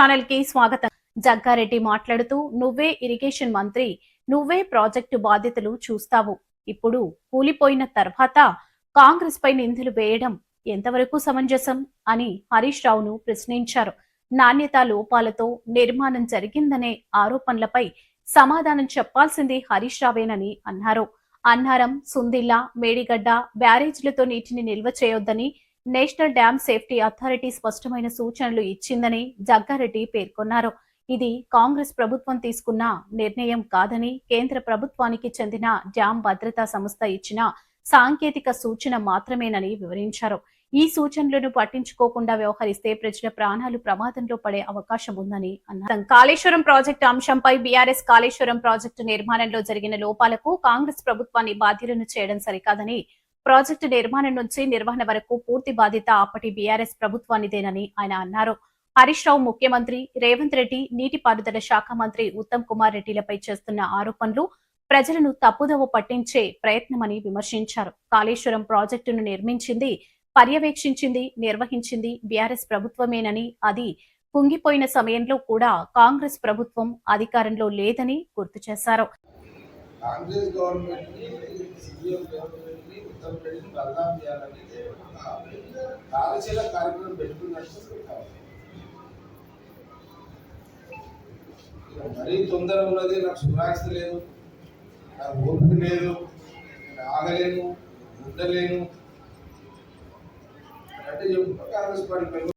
Channel కి స్వాగతం. జగ్గారెడ్డి మాట్లాడుతూ నువ్వే ఇరిగేషన్ మంత్రి, నువ్వే ప్రాజెక్టు బాధ్యతలు చూస్తావు. ఇప్పుడు కూలిపోయిన తర్వాత కాంగ్రెస్ పై నిందలు వేయడం ఎంతవరకు సమంజసం అని హరీష్ రావును ప్రశ్నించారు. నాణ్యతా లోపాలతో నిర్మాణం జరిగిందనే ఆరోపణలపై సమాధానం చెప్పాల్సింది హరీష్ రావేనని అన్నారు. అన్నారం, సుందిల్లా, మేడిగడ్డ బ్యారేజ్లతో నీటిని నిల్వ చేయొద్దని నేషనల్ డ్యామ్ సేఫ్టీ అథారిటీ స్పష్టమైన సూచనలు ఇచ్చిందని జగ్గారెడ్డి పేర్కొన్నారు. ఇది కాంగ్రెస్ ప్రభుత్వం తీసుకున్న నిర్ణయం కాదని కేంద్ర ప్రభుత్వానికి చెందిన డ్యామ్ భద్రతా సంస్థ ఇచ్చిన సాంకేతిక సూచన మాత్రమేనని వివరించారు. ఈ సూచనలను పట్టించుకోకుండా వ్యవహరిస్తే ప్రజల ప్రాణాలు ప్రమాదంలో పడే అవకాశం ఉందని అన్నారు. కాళేశ్వరం ప్రాజెక్టు అంశంపై బీఆర్ఎస్ కాళేశ్వరం ప్రాజెక్టు నిర్మాణంలో జరిగిన లోపాలకు కాంగ్రెస్ ప్రభుత్వాన్ని బాధ్యులను చేయడం సరికాదని, ప్రాజెక్టు నిర్మాణం నుంచి నిర్వహణ వరకు పూర్తి బాధ్యత అప్పటి బీఆర్ఎస్ ప్రభుత్వానిదేనని ఆయన అన్నారు. హరీష్ రావు ముఖ్యమంత్రి రేవంత్ రెడ్డి, నీటిపారుదల శాఖ మంత్రి ఉత్తమ్ కుమార్ రెడ్డిలపై చేస్తున్న ఆరోపణలు ప్రజలను తప్పుదోవ పట్టించే ప్రయత్నమని విమర్శించారు. కాళేశ్వరం ప్రాజెక్టును నిర్మించింది, పర్యవేక్షించింది, నిర్వహించింది బీఆర్ఎస్ ప్రభుత్వమేనని, అది కుంగిపోయిన సమయంలో కూడా కాంగ్రెస్ ప్రభుత్వం అధికారంలో లేదని గుర్తు చేశారు. కాంగ్రెస్ గవర్నమెంట్ సీఎం రేవంత్ రెడ్డి ఉత్తమ్ రెడ్డిని బదనాం చేయాలని కార్యశీల కార్యక్రమం పెట్టుకున్నట్టు మరీ తొందర ఉన్నది, నాకు సురాస్తి లేదు, నాకు ఓపిక లేదు, నేను ఆగలేను, ఉండలేను అంటే కాంగ్రెస్ పార్టీ